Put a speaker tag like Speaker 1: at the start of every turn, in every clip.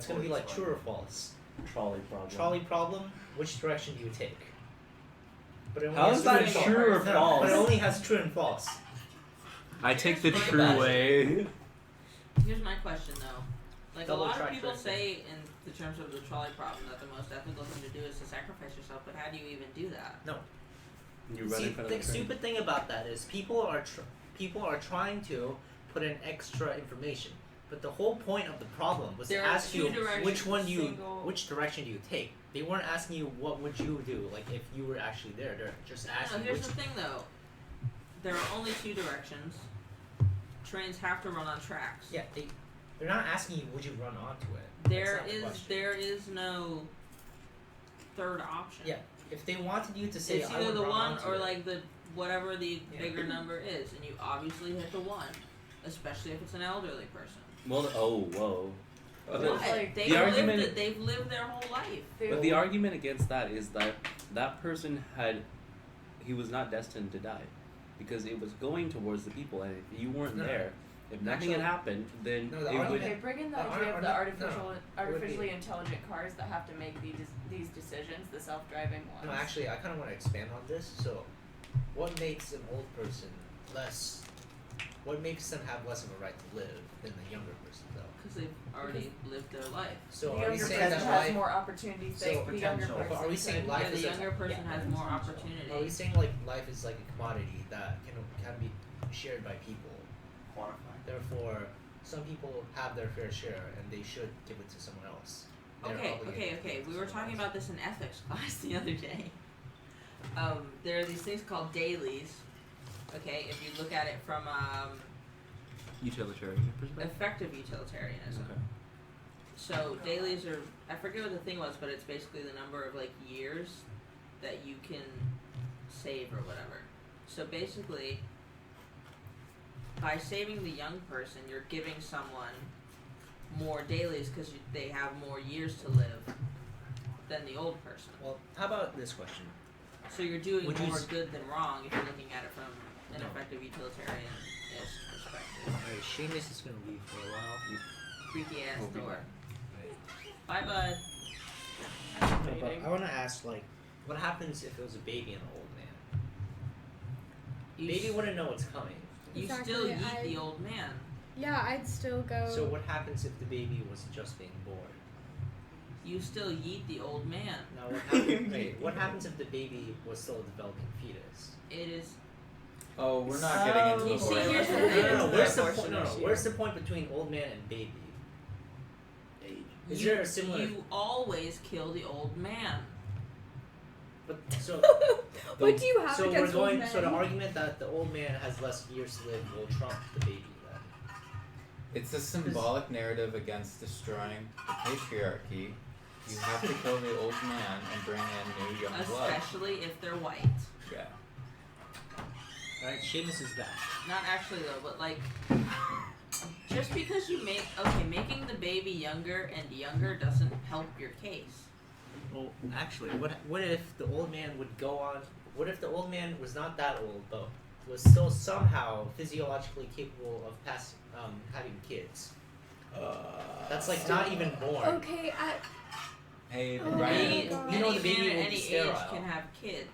Speaker 1: it's going to be like true or false.
Speaker 2: Trolley problem.
Speaker 1: Trolley problem, which direction do you take? But it only
Speaker 2: How
Speaker 1: has
Speaker 2: is that
Speaker 1: and false.
Speaker 2: true or
Speaker 1: No,
Speaker 2: false?
Speaker 1: but it only has true and false.
Speaker 3: I take the
Speaker 4: Here's
Speaker 3: true way.
Speaker 4: Here's my question though. Like
Speaker 1: Double
Speaker 4: a lot of
Speaker 1: track
Speaker 4: people
Speaker 1: person.
Speaker 4: say in the terms of the trolley problem that the most ethical thing to do is to sacrifice yourself, but how do you even do that?
Speaker 1: No.
Speaker 2: You run
Speaker 1: See,
Speaker 2: in front
Speaker 1: the
Speaker 2: of the train.
Speaker 1: stupid thing about that is people are trying to put in extra information, but the whole point of the problem was
Speaker 4: There
Speaker 1: to
Speaker 4: are
Speaker 1: ask
Speaker 4: two
Speaker 1: you
Speaker 4: directions,
Speaker 1: which direction do you take. They weren't asking you what would you do, like if you were actually there. They're just asking
Speaker 4: No, here's
Speaker 1: which.
Speaker 4: the thing though. There are only two directions. Trains have to run on tracks.
Speaker 1: Yeah, they're not asking you would you run onto it.
Speaker 4: There is no third option.
Speaker 1: Yeah, if they wanted you to say
Speaker 4: It's
Speaker 1: I
Speaker 4: either
Speaker 1: would
Speaker 4: the
Speaker 1: run
Speaker 4: one
Speaker 1: onto
Speaker 4: or
Speaker 1: it.
Speaker 4: like the whatever the
Speaker 1: Yeah.
Speaker 4: bigger number is, and you obviously hit the one, especially if it's an elderly person.
Speaker 2: Well, whoa.
Speaker 4: What?
Speaker 5: like,
Speaker 4: They've
Speaker 2: the
Speaker 4: lived
Speaker 2: argument-
Speaker 4: it. They've lived their whole life.
Speaker 2: But the argument against that is that that person he was not destined to die, because it was going towards the people, and if you weren't
Speaker 1: No.
Speaker 2: there, if nothing had happened, then
Speaker 1: No, the
Speaker 2: it would.
Speaker 1: argument-
Speaker 5: Okay, bring in the
Speaker 1: The
Speaker 5: idea of the
Speaker 1: no,
Speaker 5: artificially intelligent cars that have to make these decisions, the self-driving ones.
Speaker 1: No, actually, I kind of want to expand on this. So, what makes an old person less? What makes them have less of a right to live than the younger person, though?
Speaker 4: Because they've already lived their life.
Speaker 1: So,
Speaker 5: the
Speaker 1: are we
Speaker 5: younger
Speaker 1: saying
Speaker 5: person
Speaker 1: that
Speaker 5: has
Speaker 1: life?
Speaker 5: more opportunities
Speaker 1: So,
Speaker 5: than the younger
Speaker 1: potential.
Speaker 5: person.
Speaker 1: But are we saying
Speaker 5: could.
Speaker 1: life
Speaker 4: Yeah, the
Speaker 1: is a-
Speaker 4: younger person
Speaker 1: yeah,
Speaker 4: has more opportunity.
Speaker 1: Are we saying like life is like a commodity that can be shared by people?
Speaker 3: Quantify.
Speaker 1: Therefore, some people have their fair share, and they should give it to someone else. They're
Speaker 4: Okay.
Speaker 1: obligated to give it to
Speaker 4: We were
Speaker 1: someone
Speaker 4: talking
Speaker 1: else.
Speaker 4: about this in ethics class the other day. There are these things called dailies. Okay, if you look at it from
Speaker 3: Utilitarian perspective.
Speaker 4: effective utilitarianism.
Speaker 2: Okay.
Speaker 4: So dailies are, I forget what the thing was, but it's basically the number of like years that you can save or whatever. So basically, by saving the young person, you're giving someone more dailies because they have more years to live than the old person.
Speaker 1: Well, how about this question?
Speaker 4: So you're doing
Speaker 1: Would you
Speaker 4: more
Speaker 1: s-
Speaker 4: good than wrong if you're looking at it from an
Speaker 1: No.
Speaker 4: effective utilitarianist perspective.
Speaker 1: Alright, Seamus is gonna leave for a while.
Speaker 4: Freaky ass
Speaker 2: We'll be
Speaker 4: door.
Speaker 2: back.
Speaker 4: Bye, bud.
Speaker 1: No, but I want to ask, like, what happens if it was a baby and an old man?
Speaker 4: You
Speaker 1: Baby
Speaker 4: s-
Speaker 1: wouldn't know what's coming.
Speaker 4: You
Speaker 6: Exactly,
Speaker 4: still eat
Speaker 6: I-
Speaker 4: the old man.
Speaker 6: Yeah, I'd still go.
Speaker 1: So what happens if the baby was just being born?
Speaker 4: You still yeet the old man.
Speaker 1: Now, what happens? Wait, what happens if the baby was still a developing fetus?
Speaker 4: It is.
Speaker 3: Oh, we're not getting into
Speaker 4: You
Speaker 3: the
Speaker 4: see,
Speaker 3: boring
Speaker 4: here's the
Speaker 3: part.
Speaker 4: thing.
Speaker 1: No, where's the
Speaker 5: abortion
Speaker 1: point? No,
Speaker 5: issue.
Speaker 1: where's the point between old man and baby?
Speaker 3: Age.
Speaker 1: Is
Speaker 4: you,
Speaker 1: there a similar?
Speaker 4: You always kill the old man.
Speaker 1: But so
Speaker 6: What do you have
Speaker 1: so we're
Speaker 6: against old
Speaker 1: going.
Speaker 6: men?
Speaker 1: So the argument that the old man has less years to live will trump the baby then.
Speaker 3: It's a symbolic narrative against destroying the patriarchy. You have to kill the old man and bring in new young blood.
Speaker 4: Especially if they're white.
Speaker 3: Yeah.
Speaker 1: All right, Seamus is back.
Speaker 4: Not actually though, but like, just because you making the baby younger and younger doesn't help your case.
Speaker 1: Well, actually, what if the old man would go on? What if the old man was not that old, but was still somehow physiologically capable of having kids? That's like not even born.
Speaker 6: Okay,
Speaker 3: Hey,
Speaker 6: Oh,
Speaker 3: Ryan.
Speaker 6: God.
Speaker 1: You know the
Speaker 4: Any
Speaker 1: baby
Speaker 4: man
Speaker 1: will
Speaker 4: at
Speaker 1: be
Speaker 4: any
Speaker 1: sterile.
Speaker 4: age can have kids.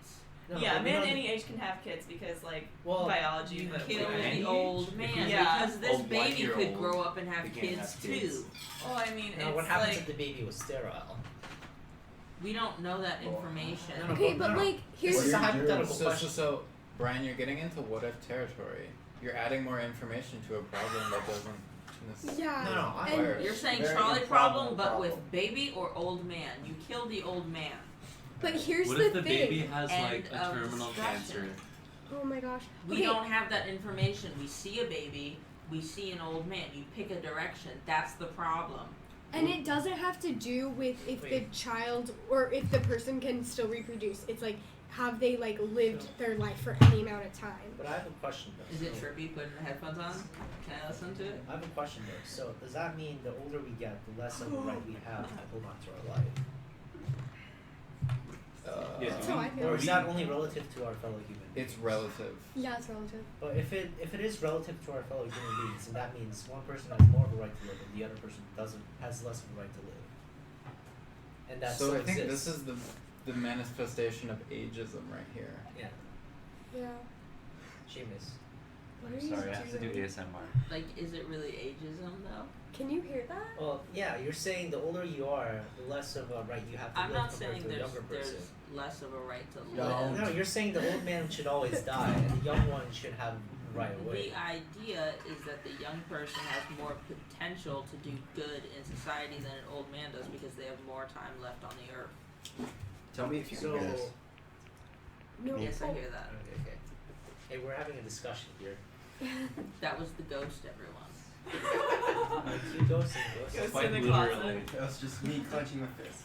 Speaker 1: No,
Speaker 5: Yeah,
Speaker 1: but
Speaker 5: a
Speaker 1: we
Speaker 5: man
Speaker 1: know
Speaker 5: any age can have kids because like
Speaker 1: Well,
Speaker 5: biology.
Speaker 4: You
Speaker 5: but
Speaker 4: kill
Speaker 5: women-
Speaker 3: any
Speaker 4: the
Speaker 3: age?
Speaker 4: old man
Speaker 5: Yeah.
Speaker 4: because this
Speaker 3: A
Speaker 4: baby could
Speaker 3: 1-year-old,
Speaker 4: grow up and have
Speaker 3: they can't
Speaker 4: kids
Speaker 3: have kids.
Speaker 4: too.
Speaker 5: Well, I mean,
Speaker 1: Now,
Speaker 5: it's
Speaker 1: what happens
Speaker 5: like
Speaker 1: if the baby was sterile?
Speaker 4: We don't know that information.
Speaker 1: No, no,
Speaker 6: okay,
Speaker 1: no,
Speaker 6: but
Speaker 1: no.
Speaker 6: like here's
Speaker 1: This is a
Speaker 3: You're-
Speaker 1: hypothetical
Speaker 3: so,
Speaker 1: question.
Speaker 3: So, Brian, you're getting into what if territory. You're adding more information to a problem that doesn't necessarily.
Speaker 6: Yeah.
Speaker 1: No, no, I-
Speaker 3: require it.
Speaker 4: You're saying
Speaker 3: Very
Speaker 4: trolley
Speaker 3: improbable
Speaker 4: problem, but with
Speaker 3: problem.
Speaker 4: baby or old man. You kill the old man.
Speaker 6: but here's
Speaker 3: What
Speaker 6: the
Speaker 3: if the
Speaker 6: thing.
Speaker 3: baby has like
Speaker 4: End
Speaker 3: a
Speaker 4: of
Speaker 3: terminal
Speaker 4: discussion.
Speaker 3: cancer?
Speaker 6: Oh my gosh.
Speaker 4: We
Speaker 6: Okay,
Speaker 4: don't have that information. We see a baby, we see an old man. You pick a direction. That's the problem.
Speaker 6: and it doesn't have to do with if the
Speaker 1: Wait.
Speaker 6: child or if the person can still reproduce. It's like have they like lived their life for any amount of time?
Speaker 1: But I have a question though.
Speaker 4: Is it
Speaker 1: So-
Speaker 4: trippy putting the headphones on? Can I listen to it?
Speaker 1: I have a question though. So does that mean the older we get, the less of a right we have to hold on to our life?
Speaker 2: Yeah,
Speaker 6: That's how I feel.
Speaker 1: Or is that only relative to our fellow human beings?
Speaker 3: It's relative.
Speaker 6: Yeah, it's relative.
Speaker 1: But if it is relative to our fellow human beings, then that means one person has more of a right to live and the other person has less of a right to live. And that
Speaker 3: So
Speaker 1: still
Speaker 3: I think
Speaker 1: exists.
Speaker 3: this is the manifestation of ageism right here.
Speaker 1: Yeah.
Speaker 6: Yeah.
Speaker 1: Seamus.
Speaker 6: What are
Speaker 2: I'm
Speaker 6: you
Speaker 2: sorry, I have to do
Speaker 6: doing?
Speaker 2: ASMR.
Speaker 4: Like, is it really ageism though?
Speaker 6: Can you hear that?
Speaker 1: Well, yeah, you're saying the older you are, the less of a right you have to
Speaker 4: I'm
Speaker 1: live
Speaker 4: not
Speaker 1: compared
Speaker 4: saying
Speaker 1: to a
Speaker 4: there's
Speaker 1: younger person.
Speaker 4: less of a right to
Speaker 3: Don't.
Speaker 4: live.
Speaker 1: No, you're saying the old man should always die and the young one should have the right away.
Speaker 4: The idea is that the young person has more potential to do good in society than an old man does because they have more time left on the earth.
Speaker 7: Tell me if you
Speaker 1: So,
Speaker 7: can hear this.
Speaker 6: No.
Speaker 4: Yes, I hear that.
Speaker 1: okay. Hey, we're having a discussion here.
Speaker 4: That was the ghost, everyone.
Speaker 1: You go sing, go sing.
Speaker 5: Ghost
Speaker 2: Quite
Speaker 5: in the
Speaker 2: literally.
Speaker 5: closet.
Speaker 7: That was just me clenching my fist.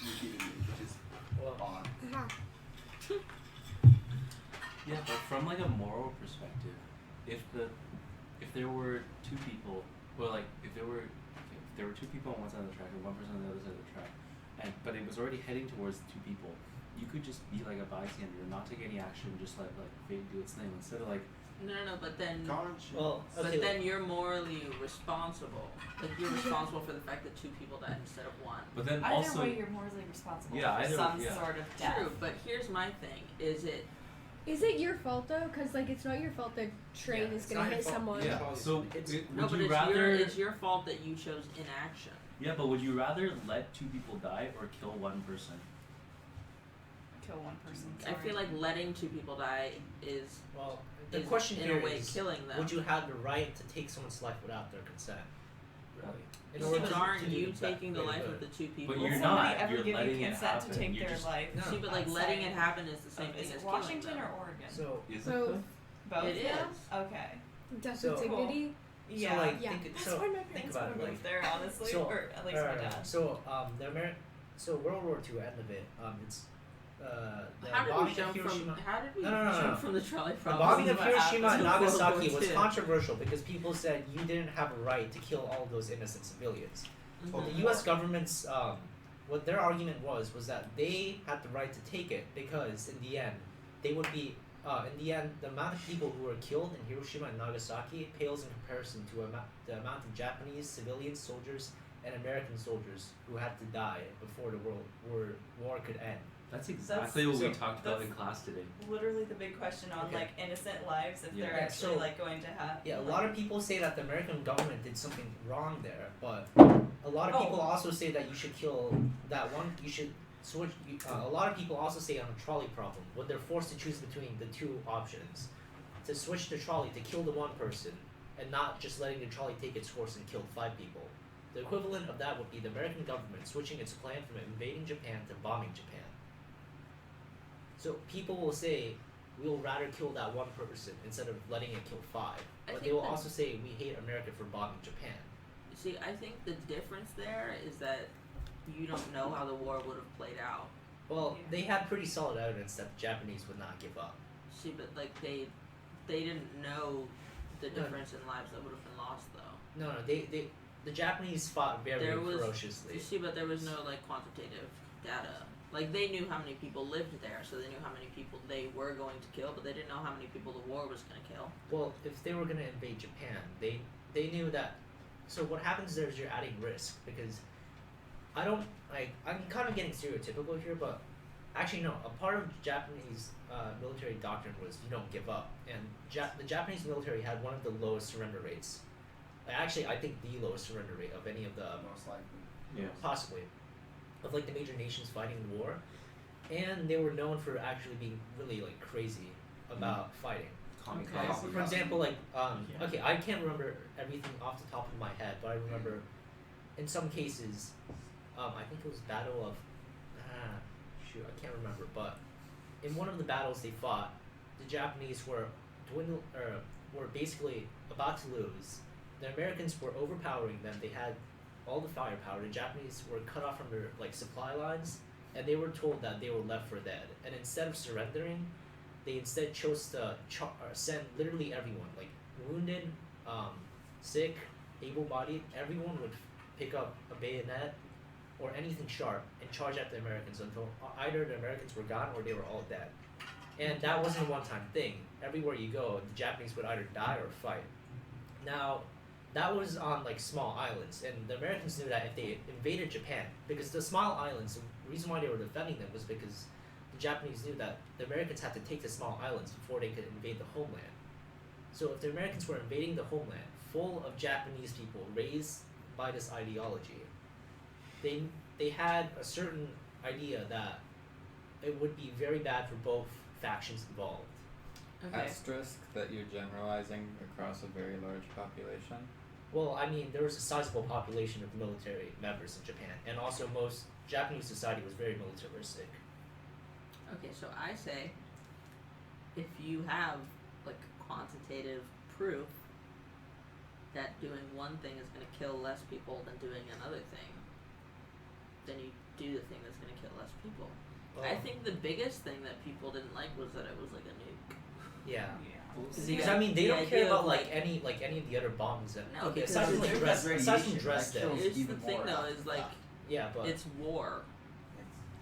Speaker 7: Repeatedly, which is
Speaker 1: Well,
Speaker 7: odd.
Speaker 6: Aha.
Speaker 2: Yeah, but from like a moral perspective, if there were two people, well, like if there were two people on one side of the track and one person on the other side of the track, but it was already heading towards two people, you could just be like a bystander and not take any action, just let like fate do its thing instead of like.
Speaker 4: No, but then.
Speaker 1: well,
Speaker 4: But
Speaker 1: okay.
Speaker 4: then you're morally responsible. Like you're responsible for the fact that two people died instead of one.
Speaker 2: But then
Speaker 5: Either
Speaker 2: also.
Speaker 5: way, you're morally responsible
Speaker 2: Yeah,
Speaker 5: for
Speaker 2: either-
Speaker 5: some
Speaker 2: yeah.
Speaker 5: sort of death.
Speaker 4: True, but here's my thing: is it
Speaker 6: Is it your fault though? Cause like it's not your fault the train
Speaker 1: Yeah,
Speaker 6: is
Speaker 1: it's
Speaker 6: gonna
Speaker 1: not your
Speaker 6: hit
Speaker 1: fault.
Speaker 6: someone.
Speaker 2: Yeah. So
Speaker 1: It's-
Speaker 2: would
Speaker 4: no? But
Speaker 2: you
Speaker 4: it's
Speaker 2: rather?
Speaker 4: it's your fault that you chose inaction.
Speaker 2: Yeah, but would you rather let two people die or kill one person?
Speaker 5: Kill one person.
Speaker 4: I feel like letting two people die is
Speaker 1: Well, the
Speaker 4: is
Speaker 1: question
Speaker 4: in
Speaker 1: here
Speaker 4: a way
Speaker 1: is,
Speaker 4: killing them.
Speaker 1: would you have the right to take someone's life without their consent? Really? In
Speaker 4: See,
Speaker 1: order
Speaker 4: but
Speaker 1: to
Speaker 4: aren't
Speaker 1: do
Speaker 4: you
Speaker 1: that
Speaker 4: taking the
Speaker 1: greater
Speaker 4: life
Speaker 1: good.
Speaker 4: of the two people?
Speaker 2: But
Speaker 5: Will
Speaker 2: you're
Speaker 5: somebody
Speaker 2: not.
Speaker 5: ever
Speaker 2: You're
Speaker 5: give
Speaker 2: letting
Speaker 5: you
Speaker 2: it
Speaker 5: consent to
Speaker 2: happen.
Speaker 5: take
Speaker 2: You're
Speaker 5: their
Speaker 2: just-
Speaker 5: life?
Speaker 1: No.
Speaker 4: See, but like letting it happen is the same
Speaker 5: Is
Speaker 4: thing
Speaker 5: it
Speaker 4: as
Speaker 5: Washington
Speaker 4: killing
Speaker 5: or
Speaker 4: them.
Speaker 5: Oregon?
Speaker 1: So,
Speaker 2: Is
Speaker 6: Both.
Speaker 2: it?
Speaker 5: Both.
Speaker 4: It
Speaker 5: now?
Speaker 4: is.
Speaker 5: Okay.
Speaker 6: Death
Speaker 1: So-
Speaker 6: and dignity.
Speaker 5: Yeah.
Speaker 1: so like,
Speaker 6: Yeah.
Speaker 1: think,
Speaker 5: That's
Speaker 1: so
Speaker 5: why my
Speaker 1: think
Speaker 5: parents
Speaker 1: about
Speaker 5: want
Speaker 1: it,
Speaker 5: to
Speaker 1: like,
Speaker 5: move there, honestly,
Speaker 1: so,
Speaker 5: or at least my dad.
Speaker 1: So so World War II end of it. It's the
Speaker 4: How did we
Speaker 1: bombing of
Speaker 4: jump
Speaker 1: Hiroshima.
Speaker 4: from? How did we
Speaker 1: No.
Speaker 4: jump from the trolley
Speaker 1: The
Speaker 4: problem?
Speaker 1: bombing of
Speaker 4: to what
Speaker 1: Hiroshima and
Speaker 4: happened to World
Speaker 1: Nagasaki
Speaker 4: War
Speaker 1: was
Speaker 4: II?
Speaker 1: controversial because people said you didn't have a right to kill all those innocent civilians.
Speaker 4: Mhm.
Speaker 1: The U.S. government's what their argument was that they had the right to take it because in the end they would be the amount of people who were killed in Hiroshima and Nagasaki pales in comparison to the amount of Japanese civilian soldiers and American soldiers who had to die before the war could end.
Speaker 2: That's exactly what we talked about in
Speaker 5: that's-
Speaker 2: class today.
Speaker 5: Literally the big question on
Speaker 1: Okay.
Speaker 5: like innocent lives, if
Speaker 2: Yeah.
Speaker 5: they're
Speaker 1: Yeah,
Speaker 5: actually
Speaker 1: so-
Speaker 5: like going to have.
Speaker 1: Yeah, a
Speaker 5: like,
Speaker 1: lot of people say that the American government did something wrong there, but a lot of
Speaker 5: Oh.
Speaker 1: people also say that you should kill that one. You should switch. A lot of people also say on the trolley problem, when they're forced to choose between the two options, to switch the trolley to kill the one person and not just letting the trolley take its course and kill 5 people. The equivalent of that would be the American government switching its plan from invading Japan to bombing Japan. So people will say, we will rather kill that one person instead of letting it kill 5.
Speaker 4: I
Speaker 1: But
Speaker 4: think
Speaker 1: they will
Speaker 4: that-
Speaker 1: also say, we hate America for bombing Japan.
Speaker 4: See, I think the difference there is that you don't know how the war would have played out.
Speaker 1: Well,
Speaker 5: Yeah.
Speaker 1: they had pretty solid evidence that the Japanese would not give up.
Speaker 4: See, but like they didn't know the
Speaker 1: No.
Speaker 4: difference in lives that would have been lost though.
Speaker 1: No, the Japanese fought very
Speaker 4: There was-
Speaker 1: ferociously.
Speaker 4: You see, but there was no like quantitative data. Like they knew how many people lived there, so they knew how many people they were going to kill, but they didn't know how many people the war was going to kill.
Speaker 1: Well, if they were going to invade Japan, they knew that. So what happens there is you're adding risk because I'm kind of getting stereotypical here, but actually no. A part of Japanese military doctrine was you don't give up, and the Japanese military had one of the lowest surrender rates. Actually, I think the lowest surrender rate of any of the
Speaker 7: Most likely.
Speaker 2: Yeah.
Speaker 1: possibly of like the major nations fighting the war, and they were known for actually being really like crazy about fighting.
Speaker 2: Kamikaze.
Speaker 1: For example, like
Speaker 2: Yeah.
Speaker 1: okay, I can't remember everything off the top of my head, but I remember in some cases, I think it was Battle of shoot, I can't remember, but in one of the battles they fought, the Japanese were were basically about to lose. The Americans were overpowering them. They had all the firepower. The Japanese were cut off from their like supply lines, and they were told that they were left for dead. And instead of surrendering, they instead chose to send literally everyone, like wounded, sick, able-bodied. Everyone would pick up a bayonet or anything sharp and charge at the Americans until either the Americans were gone or they were all dead. And that wasn't a one-time thing. Everywhere you go, the Japanese would either die or fight. Now, that was on like small islands, and the Americans knew that if they invaded Japan, because the small islands, the reason why they were defending them was because the Japanese knew that the Americans had to take the small islands before they could invade the homeland. So if the Americans were invading the homeland, full of Japanese people raised by this ideology, they had a certain idea that it would be very bad for both factions involved.
Speaker 4: Okay.
Speaker 3: Asterisk that you're generalizing across a very large population.
Speaker 1: Well, I mean, there was a sizable population of military members in Japan, and also most Japanese society was very militaristic.
Speaker 4: Okay, so I say, if you have like quantitative proof that doing one thing is going to kill less people than doing another thing, then you do the thing that's going to kill less people. I think the biggest thing that people didn't like was that it was like a nuke.
Speaker 1: Yeah.
Speaker 4: Because
Speaker 1: Because I mean, they don't care about
Speaker 4: of,
Speaker 1: like any of the other bombs that.
Speaker 4: No,
Speaker 1: okay,
Speaker 4: because
Speaker 1: aside from
Speaker 4: there's
Speaker 1: like aside from
Speaker 7: radiation
Speaker 1: Dresden.
Speaker 7: that kills
Speaker 4: Here's the
Speaker 7: even
Speaker 4: thing
Speaker 7: more
Speaker 4: though,
Speaker 7: after
Speaker 4: is like
Speaker 1: Yeah, but
Speaker 4: it's war.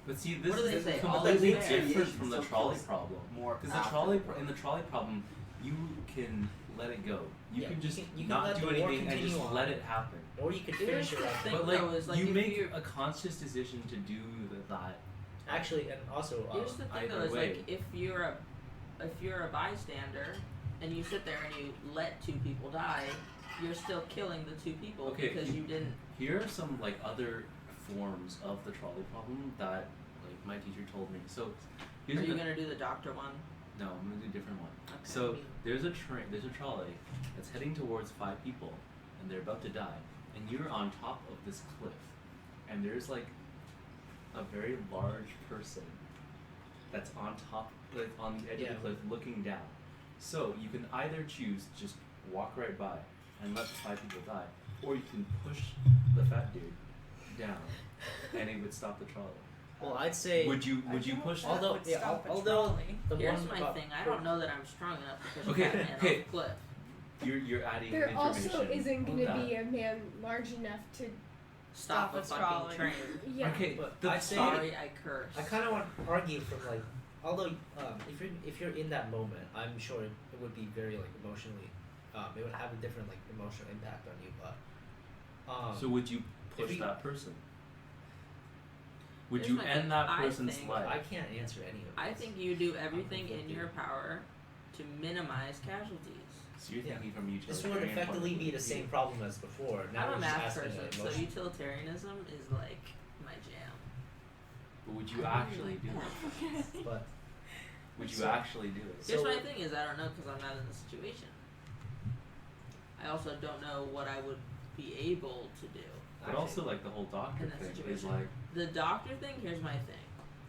Speaker 2: But see, this
Speaker 4: What do they
Speaker 2: is
Speaker 4: say?
Speaker 2: completely
Speaker 4: All is
Speaker 2: different
Speaker 7: there.
Speaker 2: from the
Speaker 7: So
Speaker 2: trolley
Speaker 7: close.
Speaker 2: problem.
Speaker 7: more
Speaker 2: Because the
Speaker 7: after
Speaker 2: trolley
Speaker 7: war.
Speaker 2: in the trolley problem, you can let it go. You
Speaker 1: Yeah,
Speaker 2: can
Speaker 1: you
Speaker 2: just
Speaker 1: can- you can
Speaker 2: not
Speaker 1: let
Speaker 2: do
Speaker 1: the war
Speaker 2: anything and just
Speaker 1: continue on.
Speaker 2: let it happen.
Speaker 1: or you could
Speaker 4: Here's
Speaker 1: finish it
Speaker 4: the
Speaker 1: right.
Speaker 4: thing
Speaker 2: But
Speaker 4: though,
Speaker 2: like,
Speaker 4: is like
Speaker 2: you
Speaker 4: if
Speaker 2: make
Speaker 4: you're,
Speaker 2: a conscious decision to do that.
Speaker 1: Actually, and also
Speaker 4: here's the thing
Speaker 2: either
Speaker 4: though, is
Speaker 2: way.
Speaker 4: like if you're a bystander and you sit there and you let 2 people die, you're still killing the 2 people
Speaker 2: Okay,
Speaker 4: because you didn't.
Speaker 2: Here are some like other forms of the trolley problem that like my teacher told me. So here's
Speaker 4: Are you
Speaker 2: the-
Speaker 4: gonna do the doctor one?
Speaker 2: no, I'm gonna do a different one.
Speaker 4: Okay.
Speaker 2: So there's a trolley that's heading towards 5 people, and they're about to die, and you're on top of this cliff, and there's like a very large person that's on top, like on the edge of
Speaker 1: Yeah.
Speaker 2: the cliff, looking down. So you can either choose to just walk right by and let the 5 people die, or you can push the fat dude down, and it would stop the trolley.
Speaker 1: well, I'd say
Speaker 2: Would you push that?
Speaker 1: although
Speaker 5: would
Speaker 1: yeah,
Speaker 5: stop a
Speaker 1: although
Speaker 5: trolley.
Speaker 1: the
Speaker 4: Here's
Speaker 1: one
Speaker 4: my
Speaker 1: about
Speaker 4: thing. I don't know that I'm strong enough to push
Speaker 2: Okay,
Speaker 4: a fat man
Speaker 2: okay.
Speaker 4: off a cliff.
Speaker 2: You're adding
Speaker 6: There
Speaker 2: information.
Speaker 6: also isn't going to
Speaker 2: that.
Speaker 6: be a man large enough to.
Speaker 4: Stop a
Speaker 5: a
Speaker 4: fucking
Speaker 5: trolley.
Speaker 4: train.
Speaker 6: Yeah.
Speaker 2: Okay,
Speaker 1: But
Speaker 2: the
Speaker 1: I'd say-
Speaker 4: Sorry, I cursed.
Speaker 1: I kind of want to argue from like, although if you're in that moment, I'm sure it would be very like emotionally, it would have a different like emotional impact on you. But
Speaker 2: So would you
Speaker 1: if
Speaker 2: push
Speaker 1: you-
Speaker 2: that person? Would
Speaker 4: Here's
Speaker 2: you
Speaker 4: my
Speaker 2: end
Speaker 4: thing.
Speaker 2: that
Speaker 4: I
Speaker 2: person's
Speaker 4: think-
Speaker 2: life?
Speaker 1: I can't answer any of
Speaker 4: I
Speaker 1: this.
Speaker 4: think you do everything in
Speaker 2: conflicted.
Speaker 4: your power to minimize casualties.
Speaker 2: So you're
Speaker 1: Yeah.
Speaker 2: thinking from
Speaker 1: This
Speaker 2: utilitarian
Speaker 1: would effectively
Speaker 2: point
Speaker 1: be
Speaker 2: of
Speaker 1: the
Speaker 2: view.
Speaker 1: same problem as before. Now
Speaker 4: I'm
Speaker 1: we're
Speaker 4: a
Speaker 1: just
Speaker 4: math
Speaker 1: asking
Speaker 4: person,
Speaker 1: an
Speaker 4: so
Speaker 1: emotion.
Speaker 4: utilitarianism is like my jam.
Speaker 2: But would you actually do it?
Speaker 1: But
Speaker 2: Would you
Speaker 1: So-
Speaker 2: actually do it?
Speaker 4: Here's
Speaker 1: So-
Speaker 4: my thing is I don't know because I'm not in the situation. I also don't know what I would be able to do.
Speaker 2: But also like the whole doctor
Speaker 4: In that
Speaker 2: thing is
Speaker 4: situation.
Speaker 2: like
Speaker 4: The doctor thing, here's my thing.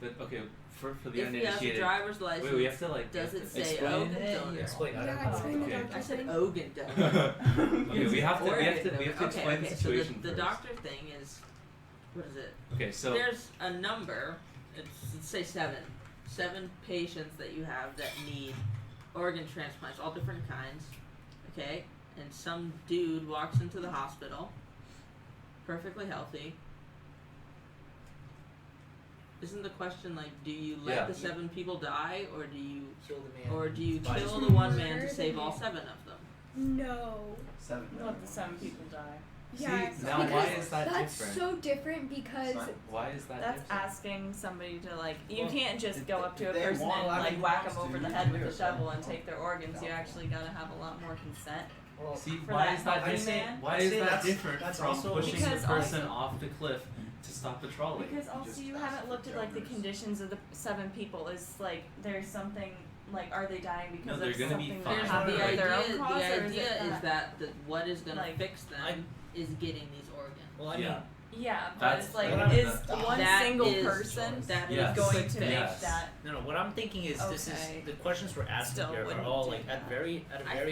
Speaker 2: that. Okay, for the
Speaker 4: If he has a
Speaker 2: uninitiated.
Speaker 4: driver's license,
Speaker 2: Wait, we have to like.
Speaker 4: does
Speaker 2: we
Speaker 4: it
Speaker 2: have to
Speaker 4: say
Speaker 3: explain
Speaker 4: organ
Speaker 3: it.
Speaker 4: donor?
Speaker 1: explain. I
Speaker 6: Yeah,
Speaker 1: don't know.
Speaker 6: explain the
Speaker 2: Okay.
Speaker 6: doctor
Speaker 4: I said
Speaker 6: thing.
Speaker 4: organ donor.
Speaker 2: Okay, we have to
Speaker 4: Organ donor.
Speaker 2: explain
Speaker 4: okay,
Speaker 2: the
Speaker 4: so
Speaker 2: situation
Speaker 4: the
Speaker 2: first.
Speaker 4: doctor thing is, what is it?
Speaker 2: Okay, so
Speaker 4: There's a number, let's say 7 patients that you have that need organ transplants, all different kinds, okay? And some dude walks into the hospital, perfectly healthy. Isn't the question like, do you let
Speaker 2: Yeah.
Speaker 4: the 7 people die, or do you
Speaker 1: Kill the man.
Speaker 4: kill
Speaker 6: Just
Speaker 4: the one man
Speaker 6: murder
Speaker 4: to
Speaker 6: the
Speaker 4: save all
Speaker 6: man.
Speaker 4: 7 of them?
Speaker 6: No.
Speaker 7: 7.
Speaker 5: Let the 7 people die.
Speaker 6: Yeah.
Speaker 2: now why
Speaker 6: because
Speaker 2: is that
Speaker 6: that's
Speaker 2: different?
Speaker 6: so different because
Speaker 2: Why is that
Speaker 5: That's
Speaker 2: different?
Speaker 5: asking somebody to like. You
Speaker 1: Well,
Speaker 5: can't just
Speaker 7: if
Speaker 5: go
Speaker 7: they-
Speaker 5: up to
Speaker 7: if
Speaker 5: a
Speaker 7: they
Speaker 5: person
Speaker 7: want,
Speaker 5: and
Speaker 7: I
Speaker 5: like
Speaker 7: mean,
Speaker 5: whack
Speaker 7: wants
Speaker 5: them over
Speaker 7: to,
Speaker 5: the
Speaker 7: you
Speaker 5: head
Speaker 7: can
Speaker 5: with
Speaker 7: do
Speaker 5: a
Speaker 7: it,
Speaker 5: shovel
Speaker 7: but-
Speaker 5: and take their organs. You actually gotta have a lot more consent.
Speaker 1: Well,
Speaker 2: See,
Speaker 5: For
Speaker 2: why
Speaker 5: that
Speaker 2: is that
Speaker 5: healthy
Speaker 2: different?
Speaker 5: man?
Speaker 2: Why
Speaker 1: I'd
Speaker 2: is
Speaker 1: say
Speaker 2: that
Speaker 1: that's-
Speaker 2: different
Speaker 1: that's
Speaker 2: from
Speaker 1: also-
Speaker 2: pushing the
Speaker 5: Because
Speaker 2: person
Speaker 5: also-
Speaker 2: off the cliff to stop the trolley?
Speaker 5: Because also
Speaker 7: Just
Speaker 5: you
Speaker 7: ask
Speaker 5: haven't
Speaker 7: for
Speaker 5: looked at like the
Speaker 7: donors.
Speaker 5: conditions of the 7 people. Is like there's something like are they dying because
Speaker 2: No,
Speaker 5: of
Speaker 2: they're gonna be
Speaker 5: something
Speaker 2: fine.
Speaker 5: that
Speaker 4: There's
Speaker 5: happened
Speaker 4: the
Speaker 5: of their
Speaker 4: idea.
Speaker 5: own cause,
Speaker 4: The
Speaker 5: or
Speaker 4: idea
Speaker 5: it
Speaker 4: is that what is gonna
Speaker 5: like-
Speaker 4: fix them is getting these organs.
Speaker 1: well, I
Speaker 2: Yeah.
Speaker 1: mean,
Speaker 5: Yeah, but
Speaker 2: That's-
Speaker 5: it's like
Speaker 1: what I'm-
Speaker 5: is
Speaker 1: that-
Speaker 5: one
Speaker 4: that
Speaker 5: single
Speaker 4: is-
Speaker 5: person
Speaker 4: that
Speaker 2: Yes.
Speaker 4: is
Speaker 5: going
Speaker 4: quick
Speaker 5: to
Speaker 4: fix.
Speaker 5: make that.
Speaker 1: no. What I'm thinking is this is
Speaker 5: Okay.
Speaker 1: the questions we're asking
Speaker 5: Still
Speaker 1: here are
Speaker 5: wouldn't
Speaker 1: all
Speaker 5: do
Speaker 1: like at
Speaker 5: that.
Speaker 1: a
Speaker 4: I
Speaker 1: very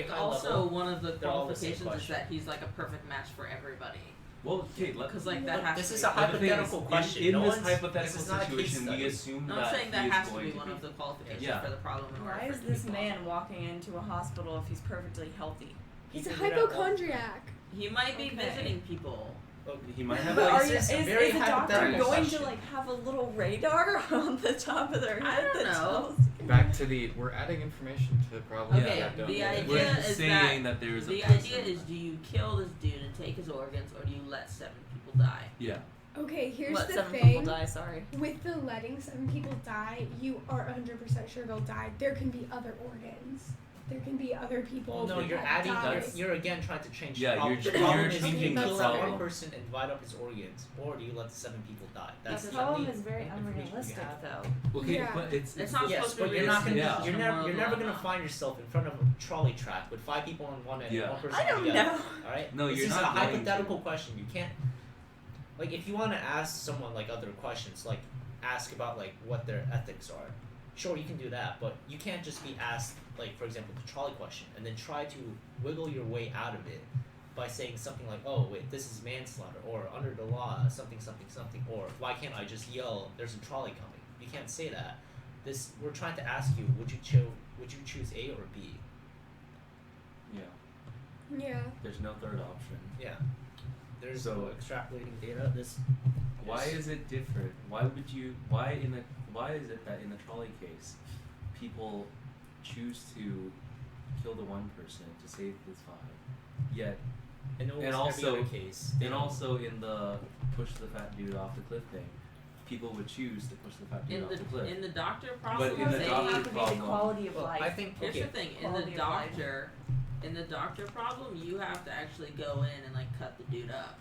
Speaker 4: think
Speaker 1: high
Speaker 4: also
Speaker 1: level.
Speaker 4: one of the
Speaker 1: they're all the same
Speaker 4: qualifications is
Speaker 1: question.
Speaker 4: that he's like a perfect match for everybody.
Speaker 2: Well, okay, let
Speaker 4: Because like that
Speaker 1: But
Speaker 4: has
Speaker 1: this
Speaker 4: to
Speaker 1: is
Speaker 4: be.
Speaker 1: a
Speaker 2: But the thing is,
Speaker 1: hypothetical question.
Speaker 2: In
Speaker 1: No
Speaker 2: this
Speaker 1: one's-
Speaker 2: hypothetical
Speaker 1: this is not a case
Speaker 2: situation,
Speaker 1: study.
Speaker 2: we assume
Speaker 4: No,
Speaker 2: that
Speaker 4: I'm saying that
Speaker 2: he is
Speaker 4: has to
Speaker 2: going
Speaker 4: be
Speaker 2: to
Speaker 4: one
Speaker 2: be.
Speaker 4: of the qualifications
Speaker 2: Yeah.
Speaker 4: for the problem. in order
Speaker 5: Why
Speaker 4: for
Speaker 5: is
Speaker 4: it to
Speaker 5: this
Speaker 4: be
Speaker 5: man walking into a hospital if he's perfectly healthy?
Speaker 6: he's a
Speaker 1: You figured out that-
Speaker 6: hypochondriac.
Speaker 4: He might be
Speaker 5: Okay.
Speaker 4: visiting people.
Speaker 2: He might have
Speaker 5: But
Speaker 2: like
Speaker 5: are you,
Speaker 1: this
Speaker 5: is
Speaker 1: is a very
Speaker 5: a doctor
Speaker 1: hypothetical
Speaker 5: going
Speaker 1: question.
Speaker 5: to like have a little radar on the top of their head
Speaker 4: I don't
Speaker 5: that
Speaker 4: know.
Speaker 5: tells?
Speaker 3: Back to we're adding information to the problems
Speaker 4: Okay,
Speaker 3: that don't
Speaker 4: the
Speaker 3: get
Speaker 2: We're
Speaker 4: idea
Speaker 2: just
Speaker 4: is
Speaker 2: saying that there's a
Speaker 4: The
Speaker 2: person.
Speaker 4: idea is, do you kill this dude and take his organs, or do you let 7 people die?
Speaker 2: Yeah.
Speaker 6: Okay, here's
Speaker 5: Let
Speaker 6: the
Speaker 5: 7
Speaker 6: thing.
Speaker 5: people die, sorry.
Speaker 6: With the letting 7 people die, you are 100% sure they'll die. There can be other organs. There can be other people.
Speaker 1: Well, no,
Speaker 6: that
Speaker 1: you're adding.
Speaker 6: die.
Speaker 1: You're again trying to change
Speaker 2: Yeah,
Speaker 1: the problem.
Speaker 2: you're
Speaker 1: The problem is,
Speaker 2: changing
Speaker 1: do you
Speaker 2: the
Speaker 1: kill that
Speaker 2: problem.
Speaker 1: one person and divide up his organs, or do you let the 7 people die? That's
Speaker 5: The
Speaker 1: the
Speaker 5: problem
Speaker 1: only
Speaker 5: is very
Speaker 1: information you
Speaker 5: unrealistic,
Speaker 1: have.
Speaker 5: though.
Speaker 2: Okay,
Speaker 6: Yeah.
Speaker 2: but it's
Speaker 4: It's not
Speaker 1: Yes,
Speaker 4: supposed to
Speaker 1: but
Speaker 4: be
Speaker 1: you're not gonna.
Speaker 2: Yeah.
Speaker 1: You're never. You're never gonna
Speaker 4: dilemma.
Speaker 1: find yourself in front of a trolley track with 5 people on one end,
Speaker 2: Yeah.
Speaker 1: and 1 person
Speaker 5: I
Speaker 1: on
Speaker 5: don't
Speaker 1: the other.
Speaker 5: know.
Speaker 1: All right.
Speaker 2: No,
Speaker 1: this
Speaker 2: you're
Speaker 1: is
Speaker 2: not
Speaker 1: a
Speaker 2: going to.
Speaker 1: hypothetical question. You can't. Like, if you want to ask someone like other questions, like ask about like what their ethics are, sure you can do that, but you can't just be asked like, for example, the trolley question and then try to wiggle your way out of it by saying something like, oh wait, this is manslaughter, or under the law something something something, or why can't I just yell there's a trolley coming? You can't say that. We're trying to ask you, would you choose A or B?
Speaker 2: Yeah.
Speaker 6: Yeah.
Speaker 2: There's no third option.
Speaker 1: Yeah. There's
Speaker 2: So-
Speaker 1: no extrapolating data.
Speaker 2: Why is it different? Why is it that in the trolley case, people choose to kill the one person to save the 5, yet
Speaker 1: in almost
Speaker 2: and also-
Speaker 1: every other case?
Speaker 2: and also in the push the fat dude off the cliff thing, people would choose to push the fat dude
Speaker 4: In
Speaker 2: off the
Speaker 4: the
Speaker 2: cliff.
Speaker 4: doctor problem,
Speaker 2: in the
Speaker 4: they
Speaker 2: doctor
Speaker 5: have to be
Speaker 2: problem-
Speaker 5: the quality of
Speaker 1: Well,
Speaker 5: life.
Speaker 1: I think
Speaker 4: Here's
Speaker 1: okay.
Speaker 4: the thing,
Speaker 5: Quality of life.
Speaker 4: in the doctor problem, you have to actually go in and like cut the dude up.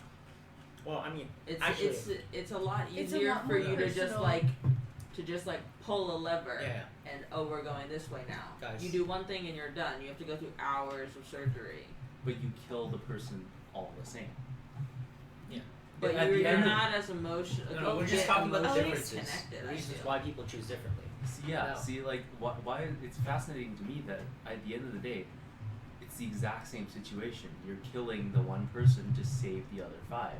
Speaker 1: Well, I mean,
Speaker 4: It's
Speaker 1: actually,
Speaker 4: it's a lot
Speaker 6: It's a
Speaker 4: easier
Speaker 6: lot
Speaker 4: for
Speaker 6: more
Speaker 4: you to just
Speaker 6: personal.
Speaker 4: like pull a lever
Speaker 1: yeah.
Speaker 4: and oh we're going this way now.
Speaker 1: Guys.
Speaker 4: You do one thing and you're done. You have to go through hours of surgery.
Speaker 2: But you kill the person all the same.
Speaker 4: But
Speaker 1: At
Speaker 4: you're,
Speaker 1: the
Speaker 4: you're
Speaker 1: end of-
Speaker 4: not as emotional.
Speaker 1: No, we're just talking about the
Speaker 4: differences.
Speaker 1: differences,
Speaker 4: Connected,
Speaker 1: the
Speaker 4: I
Speaker 1: reasons
Speaker 4: feel.
Speaker 1: why people choose differently.
Speaker 2: Yeah,
Speaker 1: No.
Speaker 2: see, like, why it's fascinating to me that at the end of the day, it's the exact same situation. You're killing the one person to save the other 5.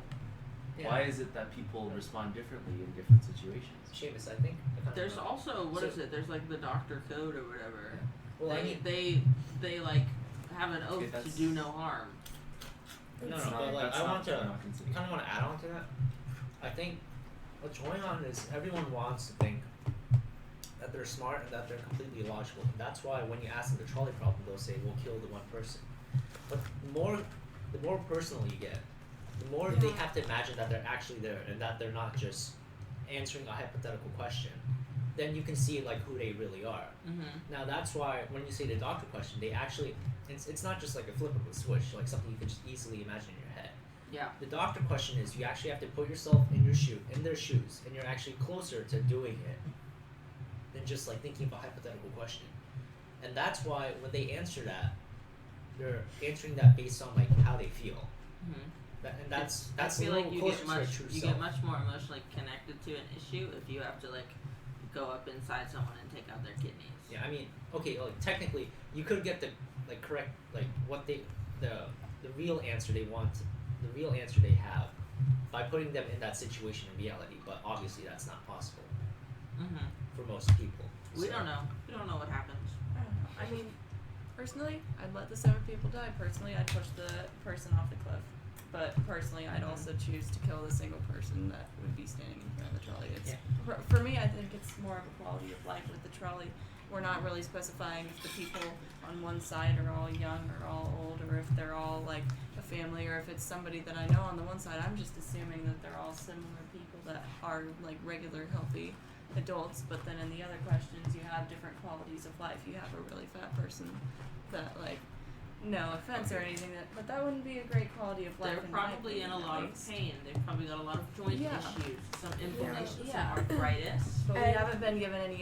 Speaker 1: Yeah.
Speaker 2: Why is it that people respond differently in different situations?
Speaker 1: Seamus, I think. I kinda
Speaker 4: There's
Speaker 1: know.
Speaker 4: also what
Speaker 1: So-
Speaker 4: is it? There's like the doctor code or whatever.
Speaker 1: Well, I mean,
Speaker 4: they like have an oath to
Speaker 2: that's-
Speaker 4: do no harm.
Speaker 1: no,
Speaker 2: It's
Speaker 1: no,
Speaker 2: not-
Speaker 1: but like
Speaker 2: that's
Speaker 1: I
Speaker 2: not-
Speaker 1: want to
Speaker 2: not considered.
Speaker 1: kind of want to add on to that. I think what's going on is everyone wants to think that they're smart and that they're completely logical. And that's why when you ask them the trolley problem, they'll say, "We'll kill the one person." But the more personal you get, the more they
Speaker 6: Yeah.
Speaker 1: have to imagine that they're actually there and that they're not just answering a hypothetical question. Then you can see like who they really are.
Speaker 4: Mm-hmm.
Speaker 1: Now that's why when you say the doctor question, they actually it's not just like a flip of a switch, like something you can just easily imagine in your head.
Speaker 4: Yeah.
Speaker 1: The doctor question is you actually have to put yourself in their shoes, and you're actually closer to doing it than just like thinking of a hypothetical question. And that's why when they answer that, they're answering that based on like how they feel.
Speaker 4: Mm-hmm.
Speaker 1: And that's
Speaker 4: I
Speaker 1: a
Speaker 4: feel
Speaker 1: little
Speaker 4: like you
Speaker 1: closer
Speaker 4: get
Speaker 1: to
Speaker 4: much
Speaker 1: a true
Speaker 4: you
Speaker 1: self.
Speaker 4: get much more emotionally connected to an issue if you have to like go up inside someone and take out their kidneys.
Speaker 1: Yeah, I mean, okay, like technically, you could get the like correct like what they the real answer they want, the real answer they have, by putting them in that situation in reality. But obviously, that's not possible
Speaker 4: Mm-hmm.
Speaker 1: for most people.
Speaker 4: We
Speaker 1: So-
Speaker 4: don't know. We don't know what happens.
Speaker 5: I don't know. I mean, personally, I'd let the 7 people die. Personally, I'd push the person off the cliff. But personally, I'd also choose to kill the single person that would be standing in front of the trolley. It's
Speaker 1: Yeah.
Speaker 5: for me, I think it's more of a quality of life with the trolley. We're not really specifying if the people on one side are all young or all old, or if they're all like a family, or if it's somebody that I know on the one side. I'm just assuming that they're all similar people that are like regular, healthy adults. But then in the other questions, you have different qualities of life. You have a really fat person that like, no offense or anything, but that wouldn't be a great quality of life.
Speaker 4: They're
Speaker 5: in my
Speaker 4: probably in
Speaker 5: opinion,
Speaker 4: a
Speaker 5: at
Speaker 4: lot of
Speaker 5: least.
Speaker 4: pain. They've probably got a lot of joint
Speaker 5: Yeah.
Speaker 4: issues, some inflammation,
Speaker 5: Yeah.
Speaker 4: some arthritis.
Speaker 5: But we
Speaker 6: And-
Speaker 5: haven't been given any